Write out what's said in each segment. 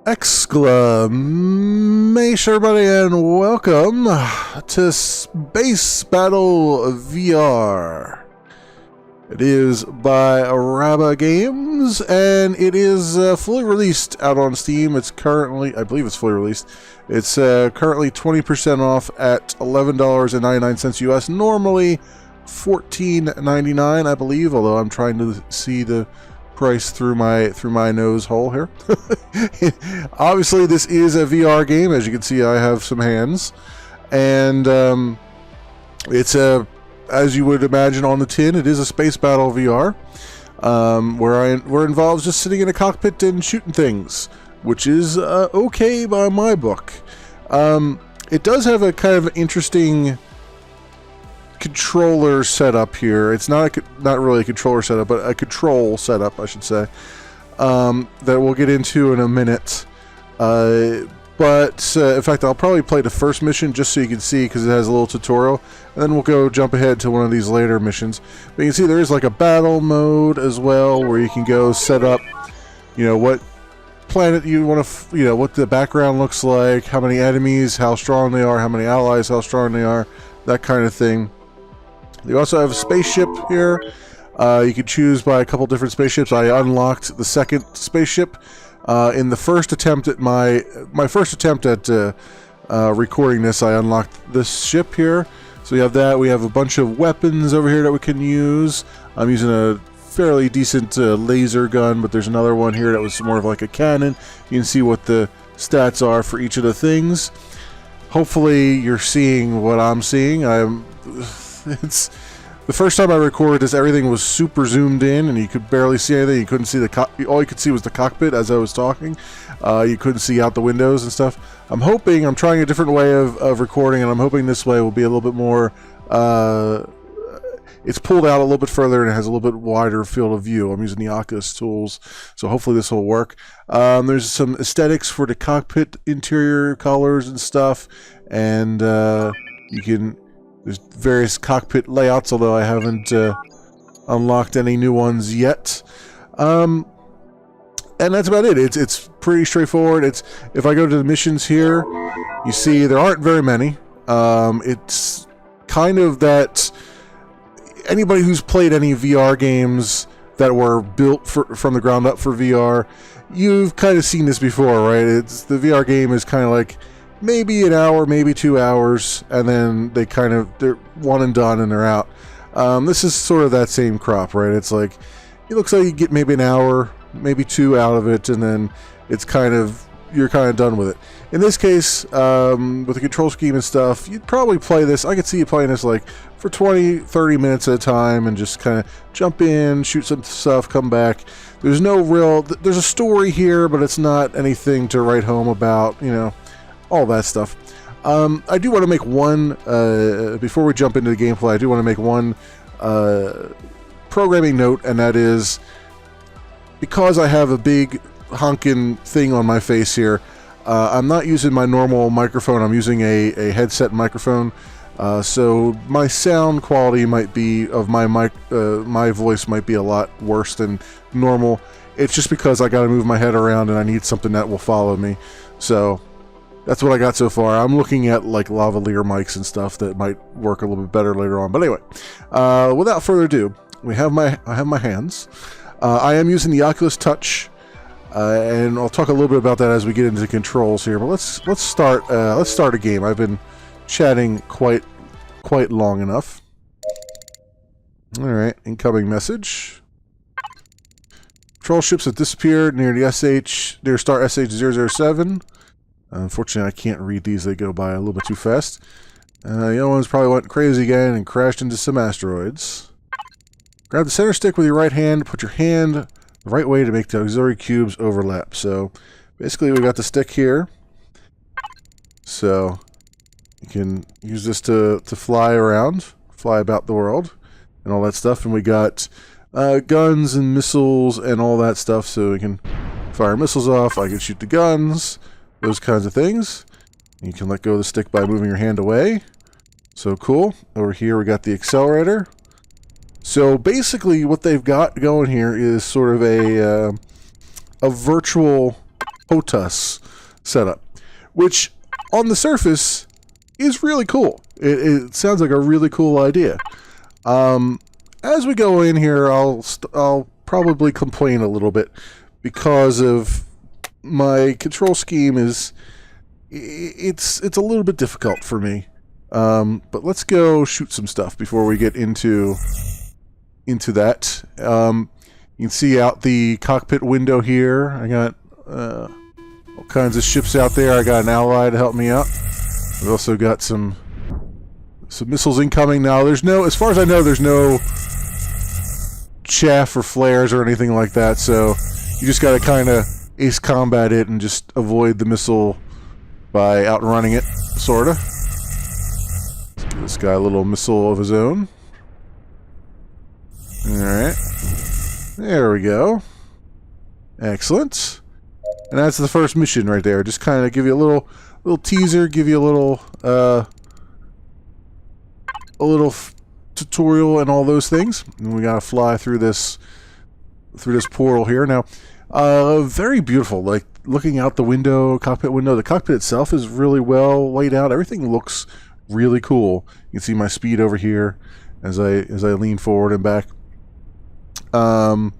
Exclamation, everybody, and welcome to Space Battle VR. It is by Araba Games, and it is fully released out on Steam. It's currently, I believe it's fully released. It's currently 20% off at $11.99 US. Normally $14.99, I believe, although I'm trying to see the price through my nose hole here. Obviously, this is a VR game. As you can see, I have some hands, and it's as you would imagine on the tin, it is a space battle VR, where we're involved just sitting in a cockpit and shooting things, which is okay by my book. It does have a kind of interesting controller setup here. It's not really a controller setup, but a control setup, I should say, that we'll get into in a minute. In fact, I'll probably play the first mission just so you can see, because it has a little tutorial, and then we'll jump ahead to one of these later missions. But you can see there is like a battle mode as well, where you can go set up, what planet you want to, what the background looks like, how many enemies, how strong they are, how many allies, how strong they are, that kind of thing. You also have a spaceship here. You can choose by a couple different spaceships. I unlocked the second spaceship in the first attempt at my first attempt at recording this. I unlocked this ship here. So we have that. We have a bunch of weapons over here that we can use. I'm using a fairly decent laser gun, but there's another one here that was more of like a cannon. You can see what the stats are for each of the things. Hopefully you're seeing what I'm seeing. It's the first time I recorded this, everything was super zoomed in and you could barely see anything. You couldn't see all you could see was the cockpit as I was talking. You couldn't see out the windows and stuff. I'm trying a different way of recording, and I'm hoping this way will be a little bit more, it's pulled out a little bit further and it has a little bit wider field of view. I'm using the Oculus tools, so hopefully this will work. There's some aesthetics for the cockpit interior colors and stuff, and there's various cockpit layouts, although I haven't unlocked any new ones yet. And that's about it. It's pretty straightforward. If I go to the missions here, you see there aren't very many. It's kind of that anybody who's played any VR games that were built from the ground up for VR, you've kind of seen this before, right? The VR game is kind of like maybe an hour, maybe 2 hours, and then they're one and done and they're out. This is sort of that same crop, right? It's like, it looks like you get maybe an hour, maybe 2 out of it, and then you're kind of done with it. In this case, with the control scheme and stuff, you'd probably play this. I could see you playing this like for 20-30 minutes at a time and just kind of jump in, shoot some stuff, come back. There's a story here, but it's not anything to write home about, all that stuff. I do want to make one, before we jump into the gameplay, I do want to make one programming note, and that is, because I have a big honking thing on my face here, I'm not using my normal microphone. I'm using a headset microphone, so my sound quality might be of my voice might be a lot worse than normal. It's just because I got to move my head around and I need something that will follow me. So that's what I got so far. I'm looking at like lavalier mics and stuff that might work a little bit better later on. But anyway, without further ado, I have my hands. I am using the Oculus Touch. And I'll talk a little bit about that as we get into the controls here. But let's start a game. I've been chatting quite long enough. All right, incoming message. Patrol ships have disappeared near star SH-007. Unfortunately, I can't read these. They go by a little bit too fast. The other ones probably went crazy again and crashed into some asteroids. Grab the center stick with your right hand. Put your hand the right way to make the auxiliary cubes overlap. So basically we got the stick here. So you can use this to fly around, fly about the world and all that stuff. And we got guns and missiles and all that stuff, so we can fire missiles off. I can shoot the guns, those kinds of things. You can let go of the stick by moving your hand away. So cool. Over here we got the accelerator. So basically what they've got going here is sort of a virtual HOTAS setup, which on the surface is really cool. It sounds like a really cool idea. As we go in here, I'll probably complain a little bit because of my control scheme it's a little bit difficult for me. But let's go shoot some stuff before we get into that. You can see out the cockpit window here. I got all kinds of ships out there. I got an ally to help me out. I've also got some missiles incoming now. There's no, as far as I know, there's no chaff or flares or anything like that. So you just got to kind of ace combat it and just avoid the missile by outrunning it, sorta. Let's give this guy a little missile of his own. Alright. There we go. Excellent. And that's the first mission right there. Just kind of give you a little teaser, give you a little tutorial and all those things. And we gotta fly through this portal here. Now, very beautiful. Like, looking out the window, cockpit window, the cockpit itself is really well laid out. Everything looks really cool. You can see my speed over here as I lean forward and back. I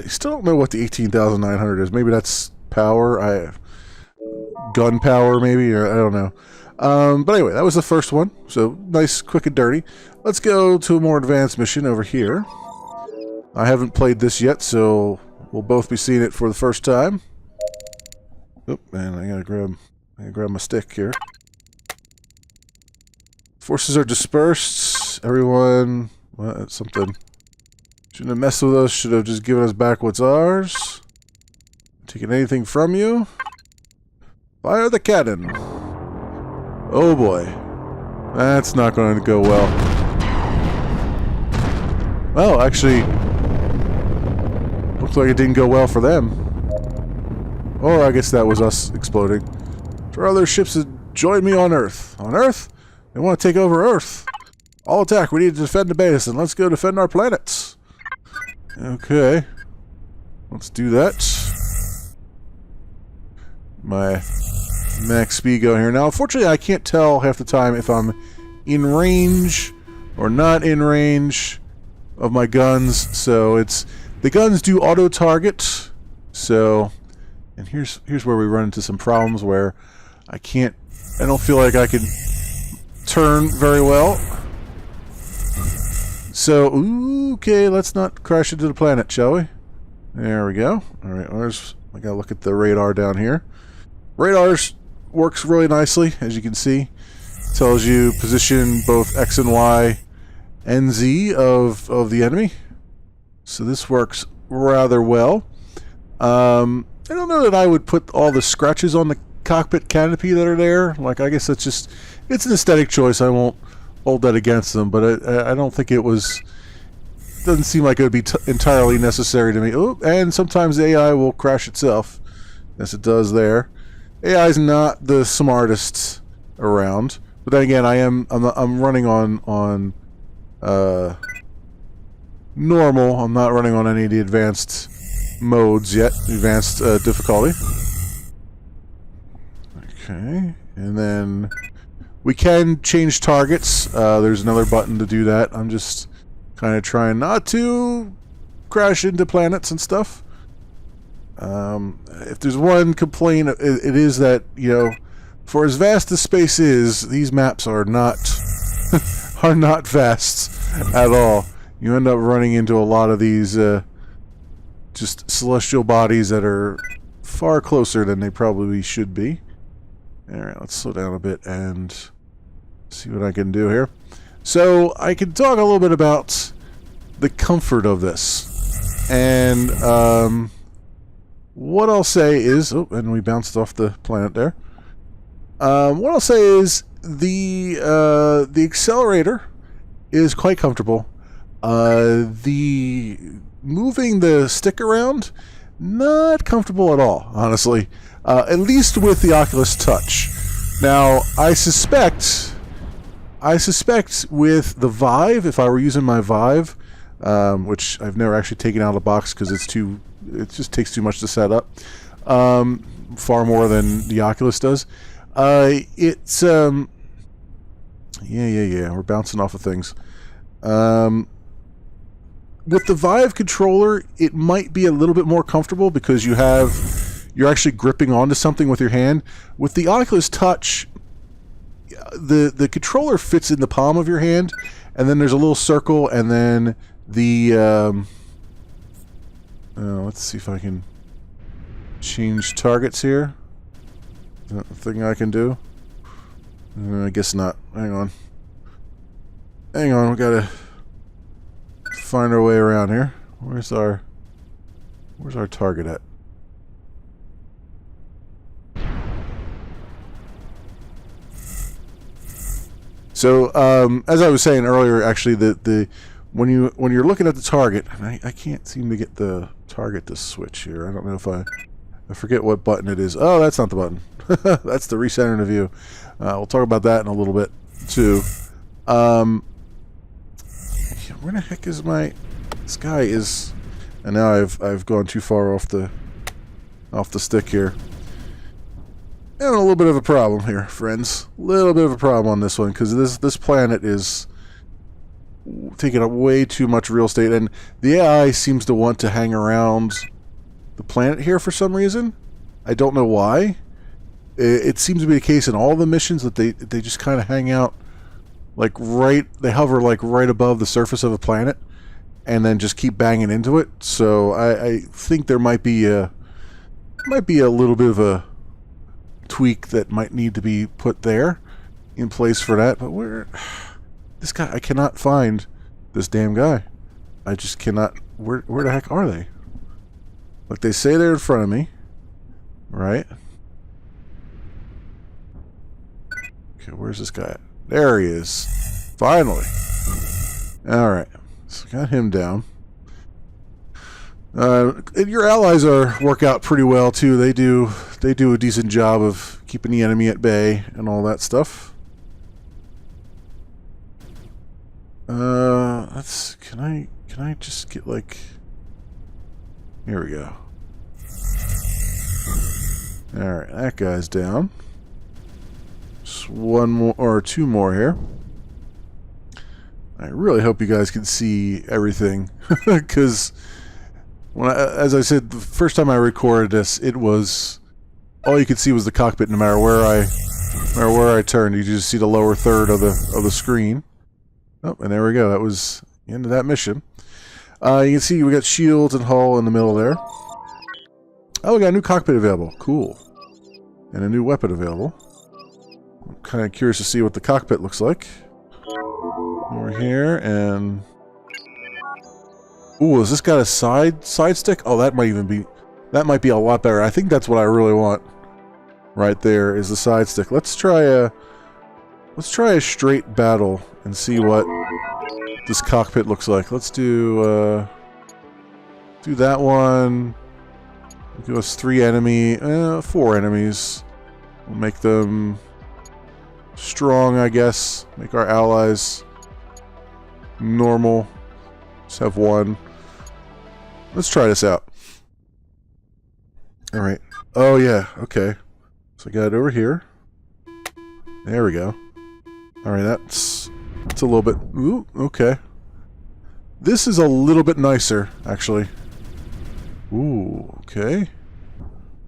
still don't know what the 18,900 is. Maybe that's power. Gun power, maybe, or I don't know. But anyway, that was the first one. So nice, quick and dirty. Let's go to a more advanced mission over here. I haven't played this yet, so we'll both be seeing it for the first time. Oop, man, I gotta grab my stick here. Forces are dispersed. Everyone, what, something. Shouldn't have messed with us. Should have just given us back what's ours. Taking anything from you. Fire the cannon. Oh boy. That's not going to go well. Well, actually, looks like it didn't go well for them. Or I guess that was us exploding. For other ships that join me on Earth. On Earth? They want to take over Earth. All attack. We need to defend the base, and let's go defend our planets. Okay. Let's do that. My max speed go here. Now, unfortunately, I can't tell half the time if I'm in range or not in range of my guns. So it's... The guns do auto-target. So... And here's where we run into some problems where I don't feel like I can turn very well. So, okay, let's not crash into the planet, shall we? There we go. Alright, I gotta look at the radar down here. Radars works really nicely, as you can see. Tells you position both X and Y and Z of the enemy. So this works rather well. I don't know that I would put all the scratches on the cockpit canopy that are there. Like, I guess it's an aesthetic choice. I won't hold that against them, but I don't think doesn't seem like it would be entirely necessary to me. Oh, and sometimes the AI will crash itself, as it does there. AI is not the smartest around, but then again, I'm running on normal. I'm not running on any of the advanced modes yet, advanced difficulty. Okay, and then we can change targets. There's another button to do that. I'm just kind of trying not to crash into planets and stuff. If there's one complaint, it is that, you know, for as vast as space is, these maps are not are not vast at all. You end up running into a lot of these just celestial bodies that are far closer than they probably should be. Alright, let's slow down a bit and see what I can do here. So, I can talk a little bit about the comfort of this. And, what I'll say is... Oh, and we bounced off the planet there. What I'll say is the accelerator is quite comfortable. The moving the stick around, not comfortable at all, honestly. At least with the Oculus Touch. Now, I suspect with the Vive, if I were using my Vive, which I've never actually taken out of the box because it just takes too much to set up. far more than the Oculus does. It's yeah. We're bouncing off of things. With the Vive controller, it might be a little bit more comfortable because you're actually gripping onto something with your hand. With the Oculus Touch, the controller fits in the palm of your hand, and then there's a little circle, and then the let's see if I can change targets here. Is that the thing I can do? I guess not. Hang on, we gotta find our way around here. Where's our target at? So, as I was saying earlier, actually, when you're looking at the target, and I can't seem to get the target to switch here. I don't know if I forget what button it is. Oh, that's not the button. That's the recenter the view. We'll talk about that in a little bit too. Where the heck is this guy is? And now I've gone too far off the stick here. Having a little bit of a problem here, friends. A little bit of a problem on this one because this planet is taking up way too much real estate, and the AI seems to want to hang around the planet here for some reason. I don't know why. It seems to be the case in all the missions that they just kind of hang out like they hover like right above the surface of a planet and then just keep banging into it. So I think there might be a little bit of a tweak that might need to be put there in place for that. But this guy, I cannot find this damn guy. I just cannot. Where the heck are they? Like, they say they're in front of me, right? Okay, where's this guy at? There he is. Finally. Alright. So got him down. And your allies work out pretty well too. They do a decent job of keeping the enemy at bay and all that stuff. Can I just get like, here we go. Alright, that guy's down. Just one more or two more here. I really hope you guys can see everything because as I said, the first time I recorded this, it was all you could see was the cockpit. No matter where I turned, you just see the lower third of the screen. Oh, and there we go. That was the end of that mission. You can see we got shields and hull in the middle there. Oh, we got a new cockpit available. Cool. And a new weapon available. I'm kind of curious to see what the cockpit looks like. Over here, and ooh, has this got a side stick? Oh, that might be a lot better. I think that's what I really want. Right there is the side stick. Let's try a straight battle and see what this cockpit looks like. Let's do that one. Give us 4 enemies. We'll make them strong, I guess. Make our allies normal. Just have one. Let's try this out. Alright. Oh, yeah. Okay. So I got it over here. There we go. Alright, that's a little bit... Ooh, okay. This is a little bit nicer, actually. Ooh, okay.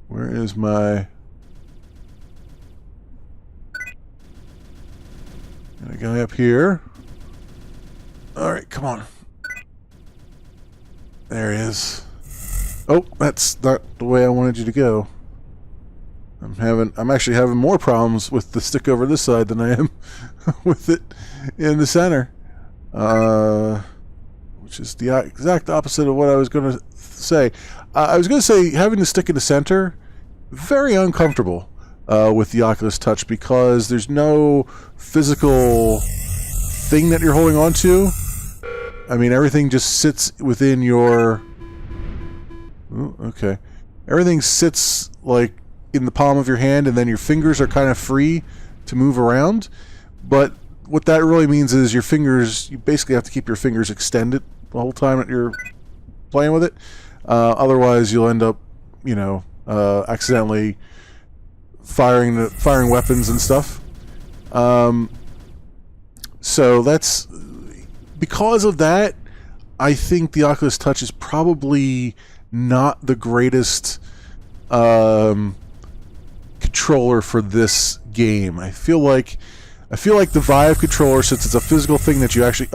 Where is my... Got a guy up here. Alright, come on. There he is. Oh, that's not the way I wanted you to go. I'm actually having more problems with the stick over this side than I am with it in the center. Which is the exact opposite of what I was going to say. I was going to say having the stick in the center, very uncomfortable with the Oculus Touch because there's no physical thing that you're holding on to. I mean, everything just sits within your... Ooh, okay. Everything sits, like, in the palm of your hand, and then your fingers are kind of free to move around. But what that really means is your fingers... You basically have to keep your fingers extended the whole time that you're playing with it. Otherwise, you'll end up, you know, accidentally firing weapons and stuff. So that's because of that. I think the Oculus Touch is probably not the greatest controller for this game. I feel like the Vive controller, since it's a physical thing that you actually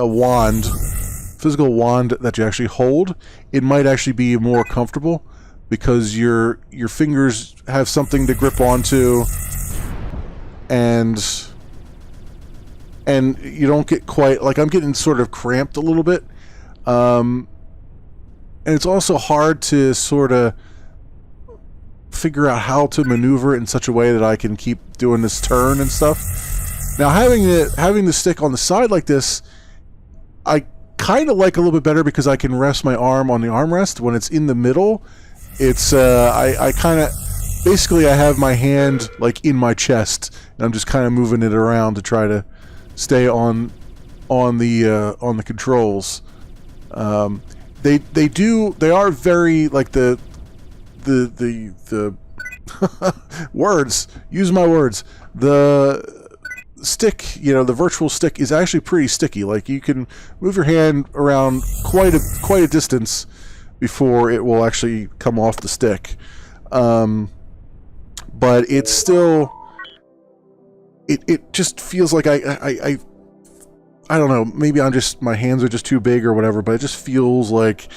physical wand that you actually hold, it might actually be more comfortable because your fingers have something to grip onto, and you don't get quite like I'm getting sort of cramped a little bit. And it's also hard to sort of figure out how to maneuver it in such a way that I can keep doing this turn and stuff. Now, having the stick on the side like this, I kind of like a little bit better because I can rest my arm on the armrest. When it's in the middle, it's I kind of basically I have my hand like in my chest, and I'm just kind of moving it around to try to stay on the controls. They are very like the words, use my words, the stick, the virtual stick is actually pretty sticky. Like you can move your hand around quite a distance before it will actually come off the stick. But it's still it just feels like I don't know, maybe my hands are just too big or whatever, but it just feels like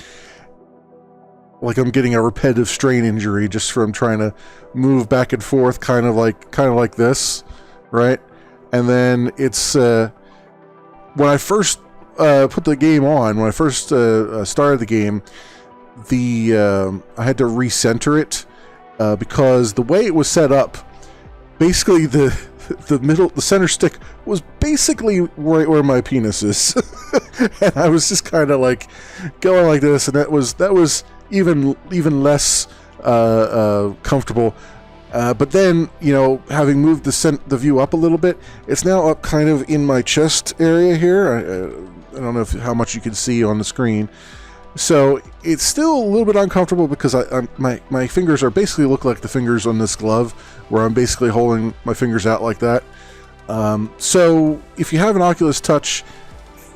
I'm getting a repetitive strain injury just from trying to move back and forth, kind of like this, right? And then it's when I first put the game on, when I first started the game, I had to recenter it because the way it was set up, basically the center stick was basically right where my penis is. And I was just kind of like going like this, and that was even less comfortable. But then, having moved the view up a little bit, it's now up kind of in my chest area here. I don't know how much you can see on the screen. So it's still a little bit uncomfortable because my fingers are basically look like the fingers on this glove, where I'm basically holding my fingers out like that. So if you have an Oculus Touch,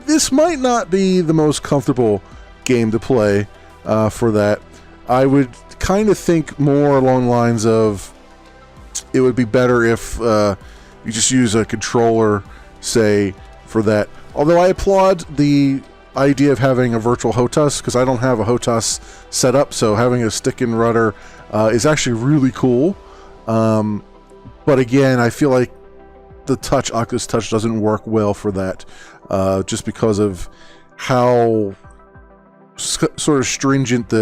this might not be the most comfortable game to play for that. I would kind of think more along the lines of it would be better if you just use a controller, say, for that. Although I applaud the idea of having a virtual HOTAS, because I don't have a HOTAS set up, so having a stick and rudder is actually really cool. But again, I feel like the Oculus Touch doesn't work well for that, just because of how sort of stringent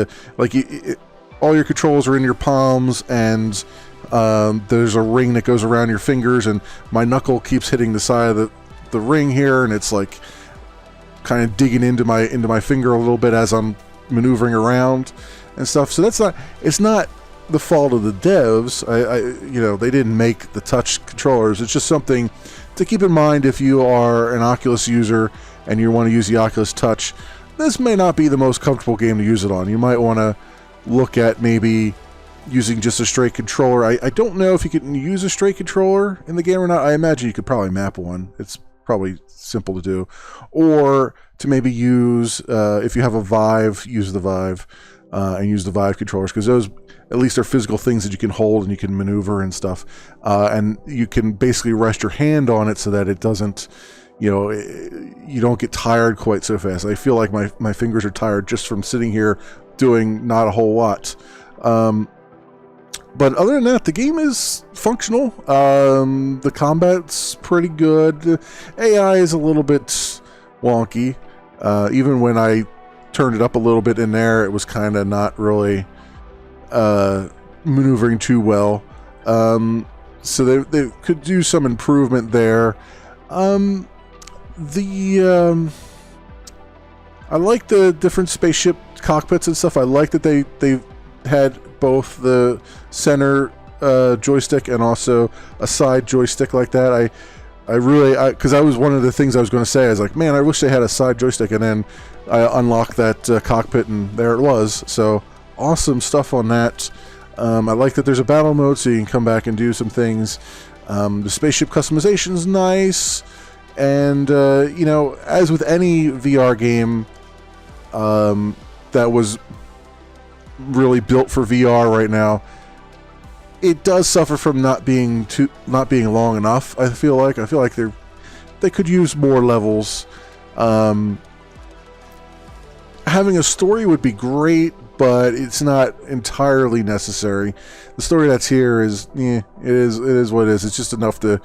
all your controls are in your palms, and there's a ring that goes around your fingers, and my knuckle keeps hitting the side of the ring here, and it's like kind of digging into my finger a little bit as I'm maneuvering around and stuff. So it's not the fault of the devs. They didn't make the touch controllers. It's just something to keep in mind if you are an Oculus user and you want to use the Oculus Touch. This may not be the most comfortable game to use it on. You might want to look at maybe using just a straight controller. I don't know if you can use a straight controller in the game or not. I imagine you could probably map one. It's probably simple to do. Or to maybe use, if you have a Vive, use the Vive, and use the Vive controllers, because those at least are physical things that you can hold and you can maneuver and stuff. And you can basically rest your hand on it so that it doesn't, you don't get tired quite so fast. I feel like my fingers are tired just from sitting here doing not a whole lot. But other than that, the game is functional. The combat's pretty good. AI is a little bit wonky. Even when I turned it up a little bit in there, it was kind of not really maneuvering too well. So they could do some improvement there. I like the different spaceship cockpits and stuff. I like that they had both the center joystick and also a side joystick like that. Because that was one of the things I was going to say. I was like, man, I wish they had a side joystick, and then I unlocked that cockpit, and there it was. So awesome stuff on that. I like that there's a battle mode, so you can come back and do some things. The spaceship customization is nice, and you know, as with any VR game that was really built for VR right now, it does suffer from not being long enough. I feel like they could use more levels. Having a story would be great, but it's not entirely necessary. The story that's here is, it is what it is. It's just enough to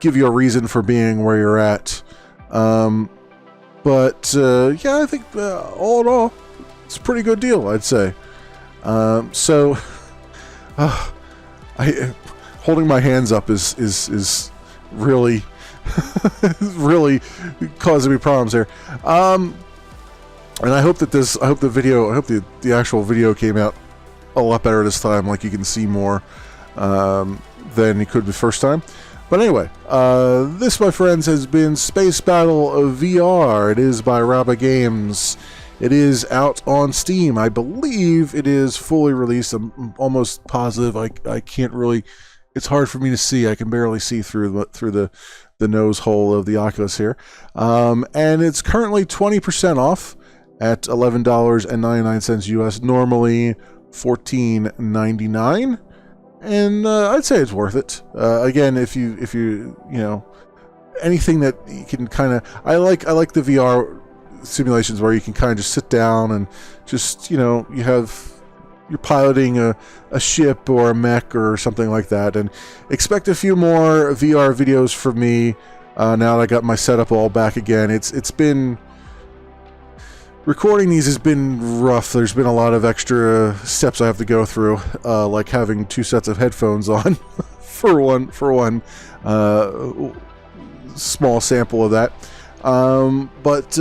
give you a reason for being where you're at. But yeah, I think all in all, it's a pretty good deal, I'd say. So, holding my hands up is really really causing me problems here. And I hope that the actual video came out a lot better this time. Like, you can see more than you could the first time. But anyway, this, my friends, has been Space Battle of VR. It is by Rabba Games. It is out on Steam. I believe it is fully released. I'm almost positive. I can't really. It's hard for me to see. I can barely see through the nose hole of the Oculus here. And it's currently 20% off at $11.99 US. Normally $14.99. And I'd say it's worth it. Again, if you know, anything that you can kind of, I like the VR simulations where you can kind of just sit down and just, you know, you're piloting a ship or a mech or something like that. And expect a few more VR videos from me now that I got my setup all back again. It's been, recording these has been rough. There's been a lot of extra steps I have to go through, like having 2 sets of headphones on for one small sample of that. But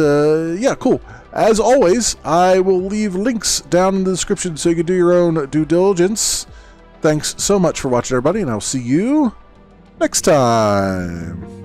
yeah, cool. As always, I will leave links down in the description so you can do your own due diligence. Thanks so much for watching, everybody, and I'll see you next time.